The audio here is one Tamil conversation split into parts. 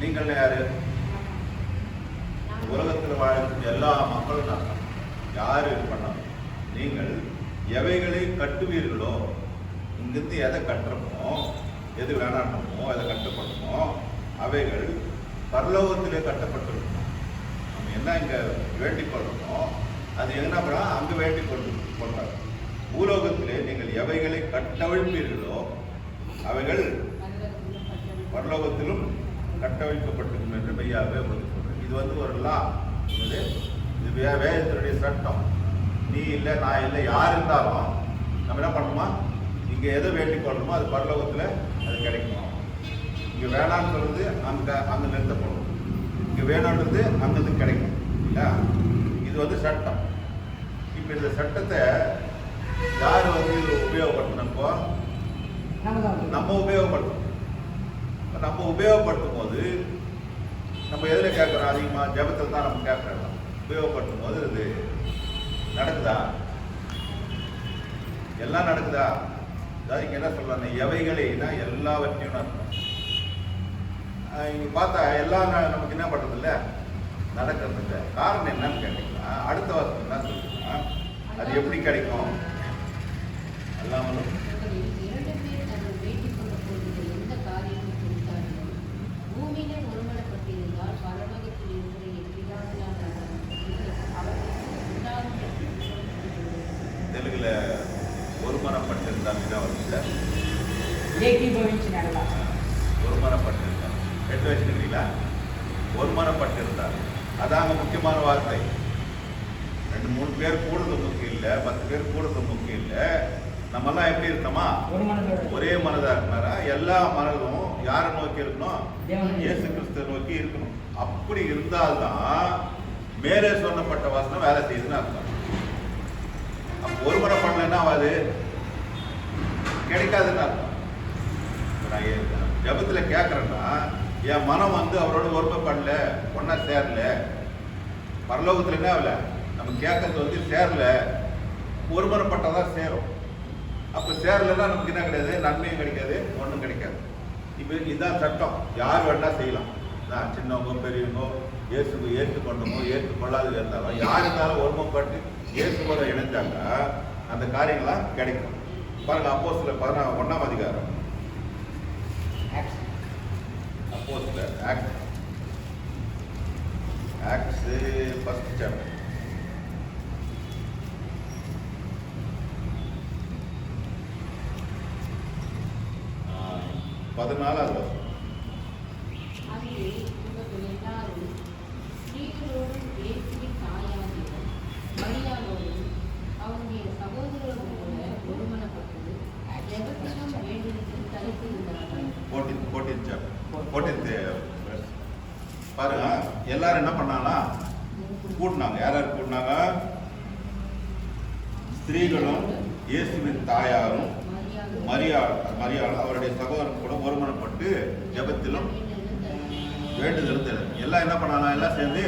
நீங்கள் யாரு? உலகத்தில் வாழும் எல்லா மக்களும் நான் யாரு பண்ணணும்? நீங்கள் எவைகளை கட்டுவீர்களோ, இங்கிருந்து எதை கட்டுறமோ, எது வேணாட்டமோ, எதை கட்டப்படணுமோ அவைகள் பரலோகத்திலே கட்டப்பட்டிருக்கணும். நம்ம என்ன இங்கே வேண்டிக் கொள்ளணுமோ அது என்ன பண்ணா அங்கே வேண்டிக் கொண்டார். பூலோகத்திலே நீங்கள் எவைகளை கட்டவிழ்ப்பீர்களோ அவைகள் பரலோகத்திலும் கட்டவிழ்க்கப்பட்டிருக்கும் என்று மெய்யாகவே உங்களுக்கு சொல்றேன். இது ஒரு லா, இது வேதத்தினுடைய சட்டம். நீ இல்லை, நான் இல்லை, யார் இருந்தாலும் நம்ம என்ன பண்ணணுமா, இங்கே எதை வேண்டிக் கொள்ளணுமோ அது பரலோகத்தில் அது கிடைக்கணும். இங்கே வேணான்னு சொல்றது அங்கே நிறுத்தப்படும், இங்கே வேணுன்றது அங்கிருந்து கிடைக்கும் இல்லையா? இது சட்டம். இப்போ இந்த சட்டத்தை யார் உபயோகப்படுத்தினப்போ நம்ம உபயோகப்படுத்தணும். நம்ம உபயோகப்படுத்தும் போது நம்ம எதில் கேட்குறோம்? அதிகமாக ஜபத்தில் தான் நம்ம கேட்குறோம். உபயோகப்படுத்தும் போது இது நடக்குதா? எல்லாம் நடக்குதா? அதாவது இங்கே என்ன சொல்றாங்க, எவைகளைனா எல்லாவற்றையும் நடக்கும். இங்கே பார்த்தா எல்லாம் நமக்கு என்ன பண்ணுறது இல்லை, நடக்கிறது இல்லை. காரணம் என்னன்னு கேட்டீங்கன்னா, அடுத்த வருஷம் என்ன சொல்லுங்கன்னா, அது எப்படி கிடைக்கும்? எல்லாமலும் தெலுங்குல ஒருமனப்பட்டிருந்தால் ஒருமனப்பட்டிருந்தால் 8 வச்சுக்கிறீங்களா? ஒருமனப்பட்டிருந்தால் அதாங்க முக்கியமான வார்த்தை. 2-3 பேர் கூடுறது முக்கியம் இல்லை, 10 பேர் கூடுறது முக்கியம் இல்லை. நம்மெல்லாம் எப்படி இருக்கணுமா, ஒரே மனதா இருக்கிறாரா? எல்லா மனதும் யாரை நோக்கி இருக்கணும்? இயேசு கிறிஸ்துவை நோக்கி இருக்கணும். அப்படி இருந்தால்தான் மேலே சொல்லப்பட்ட வசனம் வேலை செய்யுதுன்னு அர்த்தம். அப்போ ஒருமுறை பண்ணலன்னா அது கிடைக்காதுன்னு அர்த்தம். நான் ஜபத்துல கேட்கறேன்னா, என் மனம் அவரோட ஒருமை பண்ணல, ஒன்னா சேரல. பரலோகத்துல என்ன ஆகல, நம்ம கேட்கறது சேரல, ஒருமுறைப்பட்டதான் சேரும். அப்ப சேரலன்னா நமக்கு என்ன கிடையாது, நன்மையும் கிடைக்காது, ஒன்றும் கிடைக்காது. இப்போ இதுதான் சட்டம். யார் வேணா செய்யலாம், சின்னவங்க பெரியவங்க, இயேசுக்கு ஏற்றுக்கொண்டவங்க ஏற்றுக்கொள்ளாது இருந்தாலும், யார் இருந்தாலும் ஒருமைப்பட்டு இயேசுவோட இணைஞ்சாங்க அந்த காரியங்களாம் கிடைக்கும். பாருங்க, அப்போஸ்தலர் 1ஆம் அதிகாரம், அப்போஸ்தலர் ஆக்ட்ஸ் ஃபர்ஸ்ட் சாப்டர். பதினாலாவது பாருங்க. எல்லாரும் என்ன பண்ணாங்கன்னா கூட்டினாங்க. யாராரு கூட்டினாங்க? ஸ்திரீகளும் இயேசுவின் தாயாரும் மரியாள் அவருடைய சகோதரன் கூட ஒருமனப்பட்டு ஜெபத்திலும் வேண்டுதலும் தெரியும். எல்லாம் என்ன பண்ணாங்க? எல்லாம் சேர்ந்து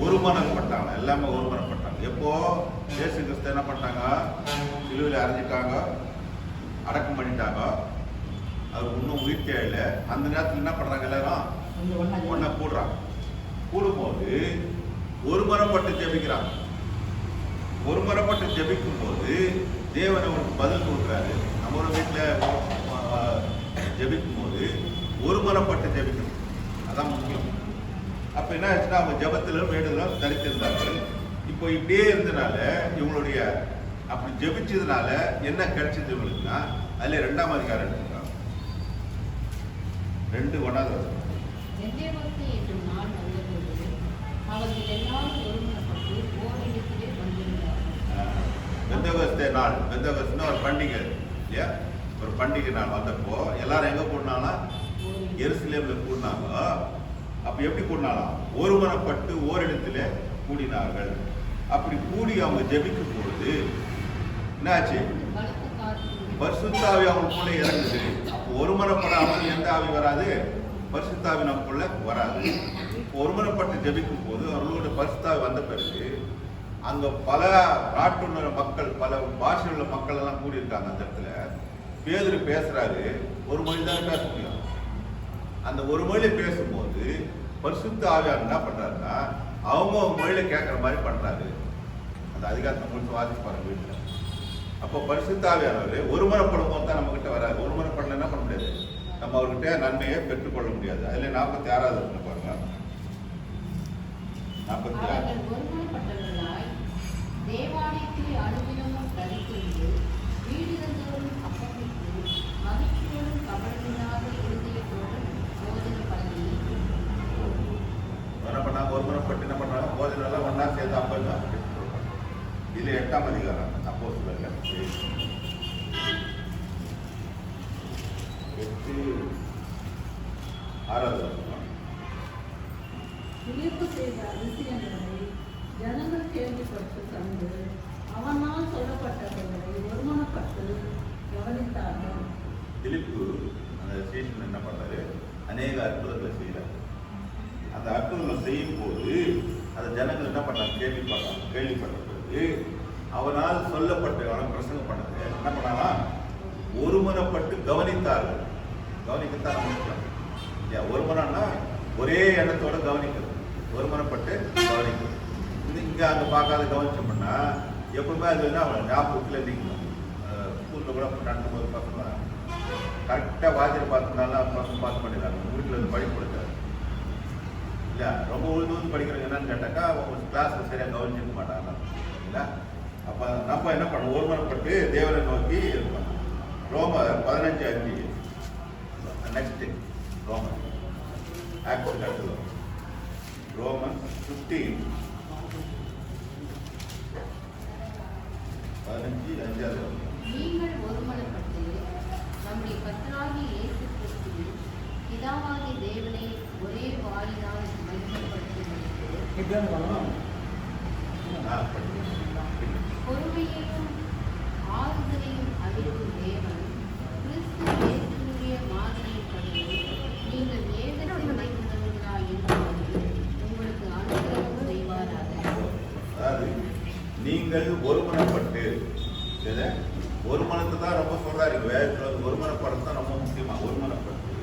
ஒருமனப்பட்டாங்க. எல்லாமே ஒருமனப்பட்டாங்க. எப்போ இயேசு கிறிஸ்து என்ன பண்ணிட்டாங்க? சிலுவையில் அரைஞ்சிட்டாங்க, அடக்கம் பண்ணிட்டாங்க. அவர் இன்னும் உயிர்த்தே இல்லை. அந்த நேரத்தில் என்ன பண்றாங்க? எல்லாரும் ஒன்னா கூடுறாங்க. கூடும்போது ஒருமனப்பட்டு ஜெபிக்கிறாங்க. ஒருமனப்பட்டு ஜெபிக்கும் போது தேவன் அவருக்கு பதில் கொடுக்குறாரு. நம்ம ஒரு வீட்டில் ஜெபிக்கும் போது ஒருமனப்பட்டு ஜெபிக்கணும், அதான் முக்கியம். அப்ப என்ன ஆச்சுன்னா, அவங்க ஜெபத்திலும் வேண்டுதலும் தரித்திருந்தார்கள். இப்போ இப்படியே இருந்தனால இவங்களுடைய அப்படி ஜெபிச்சதுனால என்ன கிடைச்சது இவங்களுக்குன்னா, அதுல 2ஆம் அதிகாரம் எடுத்துக்கலாம். 2:1. பெந்தகோஸ்தே நாள், பெந்தகோஸ்துன்னா ஒரு பண்டிகை இல்லையா? ஒரு பண்டிகை நாள் வந்தப்போ எல்லாரும் எங்க கூடினாங்கன்னா எருசலேம்ல கூடினாங்க. அப்ப எப்படி கூடினாலும் ஒருமனப்பட்டு ஓரிடத்துல கூடினார்கள். அப்படி கூடி அவங்க ஜெபிக்கும் பொழுது என்னாச்சு? பரிசுத்த ஆவி அவங்களுக்குள்ள இறங்குது. அப்போ ஒருமனப்படாமல் எந்த ஆவி வராது? பரிசுத்த ஆவி நமக்குள்ள வராது. ஒருமனப்பட்டு ஜெபிக்கும் போது அவர்களோட பரிசுத்த ஆவி வந்த பிறகு அங்க பல நாட்டுள்ள மக்கள், பல பாஷையுள்ள மக்கள் எல்லாம் கூடியிருக்காங்க. அந்த இடத்துல பேதுரு பேசுறாரு. ஒரு மொழி தான் பேச முடியும். அந்த ஒரு மொழியில பேசும்போது பரிசுத்த ஆவியார் என்ன பண்றாருன்னா அவங்க மொழியில கேட்கற மாதிரி பண்றாரு. அந்த அதிகாரத்தை முடிச்சு வாசிச்சு பாருங்க வீட்டுல. அப்போ பரிசுத்த ஆவியானவர் ஒருமுறைப்படும் போது தான் நம்ம கிட்ட வராது. ஒருமுறைப்படல என்ன பண்ண முடியாது, நம்ம அவர்கிட்ட நன்மையை பெற்றுக்கொள்ள முடியாது. அதுல 46 பாருங்க. 46 தேவாலயத்தில் அனுதினமும் கழித்து வீடுகளோடும் அப்பமிட்டு மகிழ்ச்சியோடும் கபடமில்லாத இருதயத்தோடும் போதனை பண்ணி என்ன பண்ணாங்க, ஒரு முறைப்பட்டு என்ன பண்ணாங்க, போதனை எல்லாம் ஒன்னா சேர்த்து அப்பம் தான். இதுல 8ஆம் அதிகாரம் அப்போஸ்தலர்கள் 8:6 பிலிப்பு செய்த அதிசயங்களை ஜனங்கள் கேள்விப்பட்டு கண்டு அவனால் சொல்லப்பட்டவர்களை ஒருமனப்பட்டு கவனித்தார்கள். பிலிப்பு அந்த ஸ்டேஷன் என்ன பண்ணாரு, அநேக அற்புதங்களை செய்யறாரு. அந்த அற்புதங்களை செய்யும் போது அந்த ஜனங்கள் என்ன பண்ணாங்க, கேள்விப்பட்ட போது அவனால் சொல்லப்பட்ட அவன் பிரசங்கம் பண்ணது என்ன பண்ணாங்க, ஒருமனப்பட்டு கவனித்தார்கள். கவனிக்கத்தான் முக்கியம். ஒருமனம்னா ஒரே எண்ணத்தோட கவனிக்கிறது, ஒருமனப்பட்டு கவனிக்கிறது. இங்க அங்க பார்க்காத கவனிச்சோம்னா எப்பவுமே அது வந்து அவன் ஞாபகத்தில் நிற்கணும். ஸ்கூல்ல கூட நடத்தும் போது பசங்க கரெக்டாக வாத்தியர் பார்த்துனாலும் பசங்க பார்த்து பண்ணிடுறாங்க. வீட்டில் வந்து படிப்பு கொடுத்தாரு இல்லையா, ரொம்ப உழுது படிக்கிறவங்க என்னன்னு கேட்டாக்கா அவங்க கிளாஸில் சரியாக கவனிச்சிருக்க மாட்டாங்க இல்லைங்களா. அப்போ நம்ம என்ன பண்ணணும், ஒருமனப்பட்டு தேவனை நோக்கி இருக்கணும். ரோமர் 15:5 நெக்ஸ்ட் ரோமன் ஆக்ட் அடுத்தது ரோமன் 15 15:5 நீங்கள் ஒருமனப்பட்டு நம்முடைய கர்த்தராகிய இயேசு கிறிஸ்துவின் பிதாவாகிய தேவனை ஒரே வாயினால் பொறுமையையும் ஆறுதலையும் அளிக்கும் தேவன் கிறிஸ்து இயேசுவினுடைய மாதிரியின்படி நீங்கள் ஏகத்தை வைத்திருந்தீர்களா என்பது உங்களுக்கு அனுகிரகம் செய்வாராக. அதாவது நீங்கள் ஒருமனப்பட்டு, ஒருமனத்தை தான் ரொம்ப சொல்றாரு வேதத்தில். ஒருமனப்படம் தான் ரொம்ப முக்கியமா. ஒருமனப்பட்டு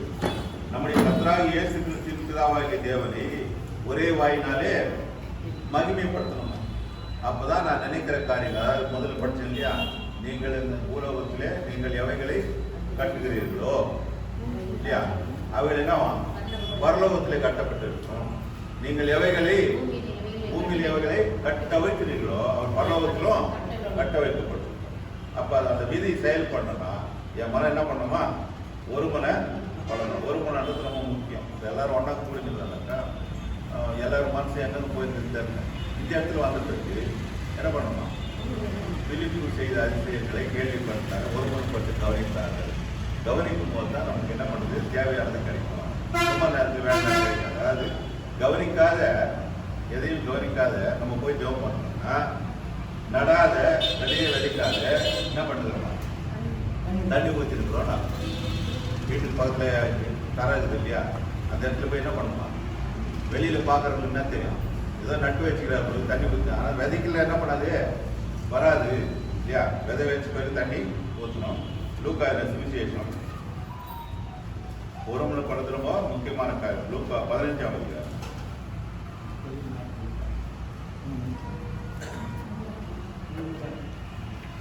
நம்முடைய கர்த்தராகிய இயேசு கிறிஸ்துவின் பிதாவாகிய தேவனை ஒரே வாயினாலே மகிமைப்படுத்தணும். அப்பதான் நான் நினைக்கிற காரியங்கள், அதாவது முதல்ல படிச்சேன் இல்லையா, நீங்கள் இந்த பூலோகத்திலே நீங்கள் எவைகளை கட்டுகிறீர்களோ இல்லையா, அவைகள் என்ன பரலோகத்திலே கட்டப்பட்டிருக்கும். நீங்கள் எவைகளை பூமியில் எவைகளை கட்ட வைக்கிறீர்களோ அவர் பரலோகத்திலும் கட்ட வைக்கப்படும். அப்ப அந்த விதி செயல்படணும்னா என் மனம் என்ன பண்ணுமா, ஒருமனை படணும். ஒருமனது ரொம்ப முக்கியம். எல்லாரும் ஒன்னா கூடினாக்கா எல்லாரும் மனசு எங்கன்னு போயிருந்துட்டு இந்த இடத்துல வந்துட்டு என்ன பண்ணணும், பிலிப்பு செய்த அதிசயங்களை கேள்விப்பட்டாங்க, ஒருமனப்பட்டு கவனித்தார்கள். கவனிக்கும் போது தான் நமக்கு என்ன பண்ணுறது, தேவையானது கிடைக்கும். ரொம்ப நேரத்தில் வேண்டாம் கிடைக்காது. அதாவது கவனிக்காத, எதையும் கவனிக்காத நம்ம போய் ஜெபம் பண்ணோம்னா, நடாத வெளியே வெடிக்காத என்ன பண்ணுறோம், தண்ணி ஊற்றிருக்கிறோம். நான் வீட்டுக்கு பக்கத்தில் தராது இல்லையா, அந்த இடத்துல போய் என்ன பண்ணுவோம், வெளியில் பார்க்குறவங்களுக்கு என்ன தெரியும், ஏதோ நட்டு வச்சுக்கிறாரு தண்ணி ஊற்று. ஆனால் விதைக்கல என்ன பண்ணாது, வராது இல்லையா. விதை வச்சு போய் தண்ணி ஊற்றணும். லூக்கா சுவிசேஷம் ஒருமுறை படத்துல ரொம்ப முக்கியமான காரியம். லூக்கா 15ஆம் அதிகாரம்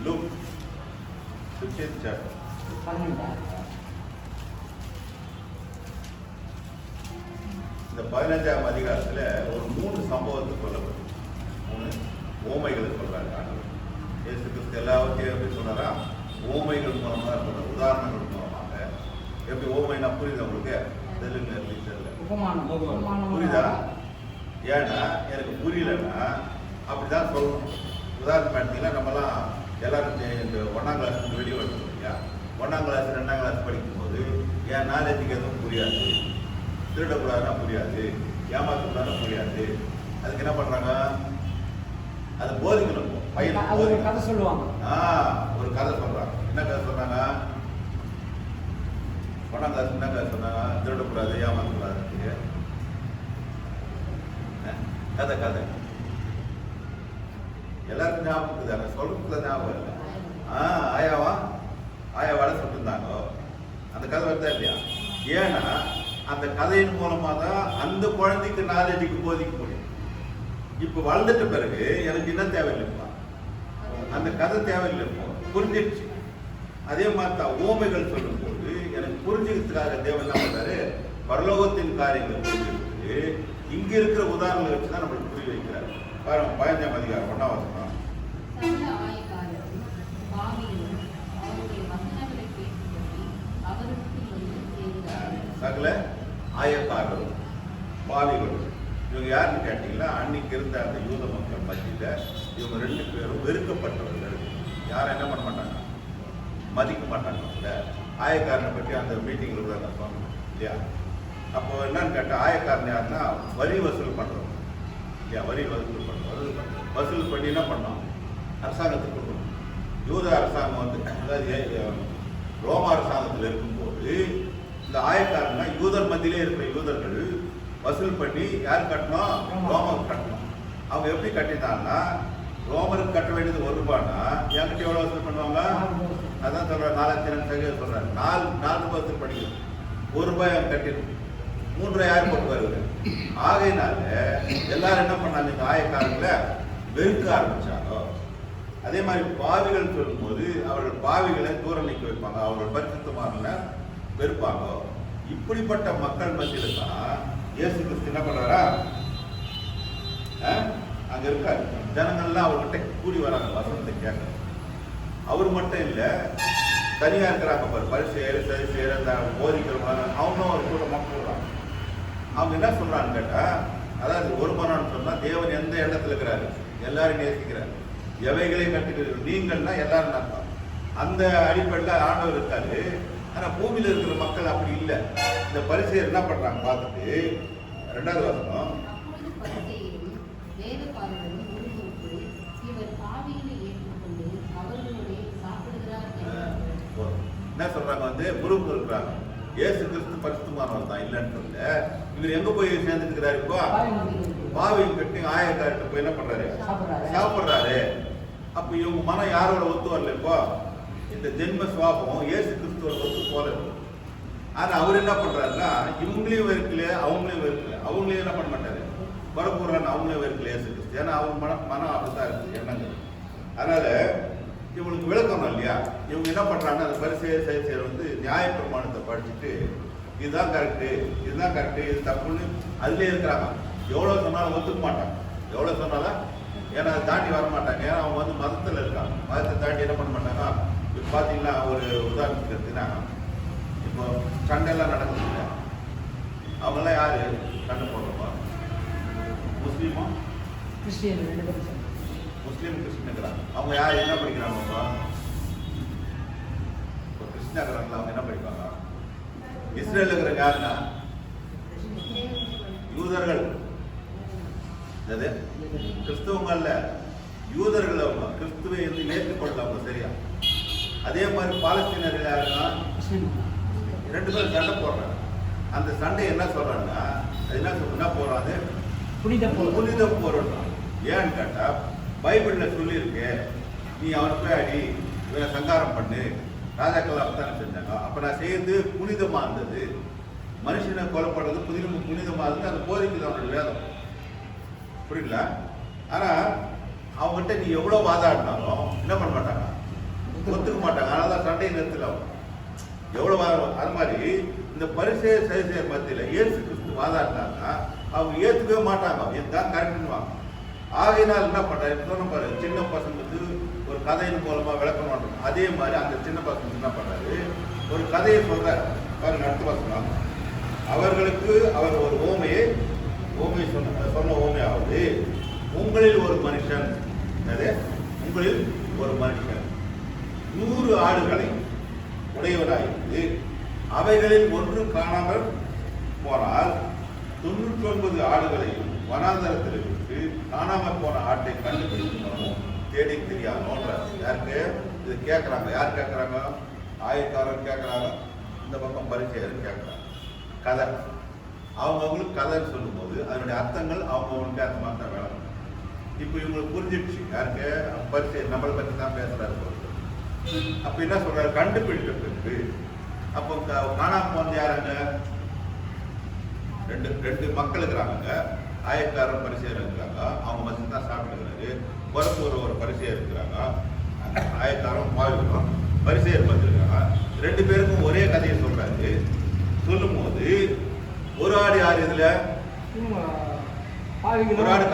Luke 15th chapter. இந்த 15ஆம் அதிகாரத்துல ஒரு 3 சம்பவத்தை சொல்லப்படும். 3 ஓமைகளை சொல்றாங்க. இயேசு கிறிஸ்து எல்லாவற்றையும் எப்படி சொன்னாரா, ஓமைகள் மூலமா சொல்ற, உதாரணங்கள் மூலமாக. எப்படி ஓமைனா புரியுது உங்களுக்கு? தெலுங்கு புரியுதா? ஏன்னா எனக்கு புரியலன்னா அப்படிதான் சொல்லணும். உதாரணம் எடுத்தீங்கன்னா நம்மலாம் எல்லாரும் இந்த 1ஆம் கிளாஸ் வெளியே வரணும் இல்லையா. 1ஆம் கிளாஸ் 2ஆம் கிளாஸ் படிக்கும்போது என் நாலேஜுக்கு எதுவும் புரியாது, திருடக்கூடாதுன்னா புரியாது, ஏமாற்றக்கூடாதுன்னா புரியாது. அதுக்கு என்ன பண்றாங்க, அதை போதிக்கணும். பையன் கதை சொல்லுவாங்க. ஒரு கதை சொல்றாங்க. என்ன கதை சொன்னாங்க, 1ஆம் கிளாஸ் என்ன கதை சொன்னாங்க, திருடக்கூடாது ஏமாற்றக்கூடாது கதை. கதை எல்லாருக்கும் ஞாபகம் இருக்குது, அந்த சொல்றதுல ஞாபகம் இல்லை. ஆயாவா ஆயா வடை சொல்லிருந்தாங்க. அந்த கதை வருதா இல்லையா? ஏன்னா அந்த கதையின் மூலமா தான் அந்த குழந்தைக்கு நாலேஜுக்கு போதிக்க முடியும். இப்போ வளர்ந்துட்ட பிறகு எனக்கு என்ன தேவையில்லைப்பா, அந்த கதை தேவையில்லைப்போ, புரிஞ்சிடுச்சு. அதே மாதிரி தான் ஓமைகள் சொல்லும்போது எனக்கு புரிஞ்சுக்கிறதுக்காக தேவன் என்ன பண்றாரு, பரலோகத்தின் காரியங்களை புரிஞ்சுக்கிட்டு இங்க இருக்கிற உதாரணங்களை வச்சு தான் நம்மளுக்கு புரிய வைக்கிறாரு. பாருங்க 15ஆம் அதிகாரம் 1ஆம் வசனம். சகல ஆயக்காரரும் பாவிகளும் அவருடைய வசனங்களை கேட்கும்படி அவருக்கு வந்து சேருகிறார்கள். சகல ஆயக்காரரும் பாவிகளும் இவங்க யாருன்னு கேட்டீங்கன்னா, அன்னைக்கு இருந்த அந்த யூத மக்கள் மத்தியில இவங்க 2 பேரும் வெறுக்கப்பட்டவர்கள். யாரும் என்ன பண்ண மாட்டாங்க, மதிக்க மாட்டாங்க. ஆயக்காரனை பற்றி அந்த மீட்டிங்ல கூட நான் சொன்னேன் இல்லையா. அப்போ என்னன்னு கேட்டால், ஆயக்காரன் யாருன்னா வரி வசூல் பண்ணுறோம் இல்லையா, வரி வசூல் பண்ணுறோம். வசூல் பண்ணி என்ன பண்ணோம், அரசாங்கத்துக்கு கொடுக்கணும். யூத அரசாங்கம் வந்து, அதாவது ரோம அரசாங்கத்தில் இருக்கும்போது இந்த ஆயக்காரன்னா யூதர் மத்தியிலே இருக்கிற யூதர்கள் வசூல் பண்ணி யார் கட்டணும், ரோமருக்கு கட்டணும். அவங்க எப்படி கட்டினாங்கன்னா, ரோமருக்கு கட்ட வேண்டியது 1 ரூபான்னா என்கிட்ட எவ்வளோ வசூல் பண்ணுவாங்க, அதான் சொல்கிறேன் 4,000 சொல்கிறாரு. 4 வசூல் பண்ணிக்கணும். 1 ரூபாய் அவங்க கட்டிடும், 3 ரூபாய் யார் போட்டு வருவாங்க. ஆகையினால எல்லாரும் என்ன பண்ணாங்க, இந்த ஆயக்காரங்களை வெறுக்க ஆரம்பிச்சாங்க. அதே மாதிரி பாவிகள் சொல்லும்போது அவர்கள் பாவிகளை தூரம் நீக்க வைப்பாங்க, அவர்கள் பரிசுத்தமான வெறுப்பாங்க. இப்படிப்பட்ட மக்கள் மத்தியில் தான் இயேசு கிறிஸ்து என்ன பண்றாரா, அங்க இருக்காரு. ஜனங்கள்லாம் அவர்கிட்ட கூடி வராங்க வசனத்தை கேட்க. அவர் மட்டும் இல்ல, தனியா இருக்கிறாங்க பாரு, பரிசேயர் சரிசேயர் அந்த போதிக்கிறவங்க, அவங்களும் ஒரு கூட மக்கள் வராங்க. அவங்க என்ன சொல்றான்னு கேட்டா, அதாவது ஒரு மனம்னு சொன்னா தேவன் எந்த இடத்துல இருக்கிறாரு, எல்லாரும் நேசிக்கிறாரு. எவைகளை கட்டுகிறீர்கள் நீங்கள்னா எல்லாரும் அர்த்தம். அந்த அடிப்படையில் ஆண்டவர் இருக்காரு. ஆனா பூமியில இருக்கிற மக்கள் அப்படி இல்லை. இந்த பரிசேயர் என்ன பண்றாங்க பார்த்துட்டு 2வது வசனம். அப்பொழுது பரிசேயரும் வேதபாரகரும் முறுமுறுத்து, இவர் பாவிகளை ஏற்றுக்கொண்டு அவர்களுடைய சாப்பிடுகிறார் என்றார்கள். என்ன சொல்றாங்க, வந்து முருகு இருக்கிறாங்க. இயேசு கிறிஸ்து பரிசுத்தமானவர் தான், இல்லைன்னு சொல்ல. இவர் எங்க போய் சேர்ந்துக்கிறாரு, இப்போ பாவியும் கட்டி ஆயக்கார்ட்ட போய் என்ன பண்றாரு, சாப்பிடுறாரு. அப்ப இவங்க மனம் யாரோட ஒத்து வரல, இப்போ இந்த ஜென்ம சுவாபம் இயேசு கிறிஸ்துவோட ஒத்து போல. ஆனா அவர் என்ன பண்றாருன்னா, இவங்களையும் வெறுக்கல அவங்களையும் வெறுக்கல. அவங்களையும் என்ன பண்ண மாட்டாரு, வரப்போறான்னு அவங்களே வெறுக்கல இயேசு கிறிஸ்து. ஏன்னா அவங்க மனம் அப்படித்தான் இருக்குது எண்ணங்கள். அதனால இவங்களுக்கு விளக்கணும் இல்லையா. இவங்க என்ன பண்றாங்கன்னா, அந்த பரிசேயர் சதுசேயர் வந்து நியாய பிரமாணத்தை படிச்சுட்டு இதுதான் கரெக்டு, இதுதான் கரெக்டு, இது தப்புன்னு அதுலேயே இருக்கிறாங்க. எவ்வளோ சொன்னாலும் ஒத்துக்க மாட்டாங்க, எவ்வளோ சொன்னாலும். ஏன்னா அதை தாண்டி வர மாட்டாங்க. ஏன்னா அவங்க வந்து மதத்தில் இருக்காங்க. மதத்தை தாண்டி என்ன பண்ண மாட்டாங்க. இப்போ பார்த்தீங்கன்னா ஒரு உதாரணத்துக்கு எடுத்தீங்கன்னா, இப்போ சண்டையெல்லாம் நடக்குது இல்லையா, அவங்கெல்லாம் யாரு சண்டை போடுறோமா, முஸ்லீமா கிறிஸ்டியன் முஸ்லீம் கிறிஸ்டின்ங்கிறாங்க. அவங்க யார் என்ன படிக்கிறாங்க, இப்போ கிறிஸ்டினாங்கிறாங்களா, அவங்க என்ன படிப்பாங்க. இஸ்ரேல் இருக்கிற யாருன்னா யூதர்கள். அது கிறிஸ்தவங்கள்ல யூதர்கள். அவங்க கிறிஸ்துவை வந்து ஏற்றுக்கொள்ளல அவங்க, சரியா. அதே மாதிரி பாலஸ்தீனர்கள் யாருன்னா 2 பேரும் சண்டை போடுறாங்க. அந்த சண்டை என்ன சொல்றாங்கன்னா, அது என்ன போறாங்க, புனித போறோம். ஏன்னு கேட்டா பைபிள்ல சொல்லியிருக்கு, நீ அவனை போய் அடி, இவனை சங்காரம் பண்ணு. ராஜாக்கள் அப்படித்தானே செஞ்சாங்க. அப்ப நான் செய்யறது புனிதமா இருந்தது. மனுஷனை கொலைப்படுறது புனிதமா இருந்து அந்த போதிக்குது அவனுடைய வேதம், புரியல. ஆனா அவங்ககிட்ட நீ எவ்வளவு வாதாடினாலும் என்ன பண்ண மாட்டாங்க, ஒத்துக்க மாட்டாங்க. அதனாலதான் சண்டையை நிறுத்தல அவங்க. எவ்வளவு வாதம். அது மாதிரி இந்த பரிசேயர் சதுசேயர் மத்தியில இயேசு கிறிஸ்து வாதாடினாங்கன்னா அவங்க ஏத்துக்கவே மாட்டாங்க, இதுதான் கரெக்டுன்னுவாங்க. ஆகையினால் என்ன பண்றாரு, சொன்ன பாரு, சின்ன பசங்களுக்கு ஒரு கதையின் மூலமா விளக்கம் பண்றோம். அதே மாதிரி அந்த சின்ன பசங்க என்ன பண்றாரு, ஒரு கதையை சொல்றாரு பாருங்க. அடுத்த பசங்க அவர்களுக்கு அவர் ஒரு ஓமையை சொன்ன ஓமையாவது, உங்களில் ஒரு மனுஷன், உங்களில் ஒரு மனுஷன் 100 ஆடுகளை உடையவனாயிருந்து அவைகளில் ஒன்று காணாமல் போனால் 99 ஆடுகளையும் வனாந்தரத்தில் விட்டு காணாமல் போன ஆட்டை கண்டுபிடிக்கணும், தேடி தெரியாதோன்ற. யாருக்கு இது கேட்கறாங்க, யார் கேட்கறாங்க, ஆயக்காரன் கேட்கறாங்க, இந்த பக்கம் பரிசேயர் கேட்கறாங்க. கதை அவங்களுக்கு கதைன்னு சொல்லும்போது அதனுடைய அர்த்தங்கள் அவங்களுக்கு அந்த மாதிரி தான் வேலை. இப்போ இவங்களுக்கு புரிஞ்சிடுச்சு, யாருக்கு பரிசேயர் நம்மளை பற்றி தான் பேசுறாரு. அப்ப என்ன சொல்றாரு, கண்டுபிடிக்க பிறகு அப்போ காணாம போனது யாருங்க, ரெண்டு மக்கள் இருக்கிறாங்க. ஆயக்காரன் பரிசேயர் இருக்கிறாங்க. அவங்க மதியம் தான் சாப்பிட்டுக்கிறாரு. பொறுப்பு ஒரு பரிசேயர் இருக்கிறாங்க. ஆயக்காரன் பாவிக்கிறோம், பரிசேயர் பார்த்துருக்காங்க. ரெண்டு பேருக்கும் ஒரே கதையை சொல்றாரு. சொல்லும் போது ஒரு ஆடு யார் இதுல, ஒரு ஆடு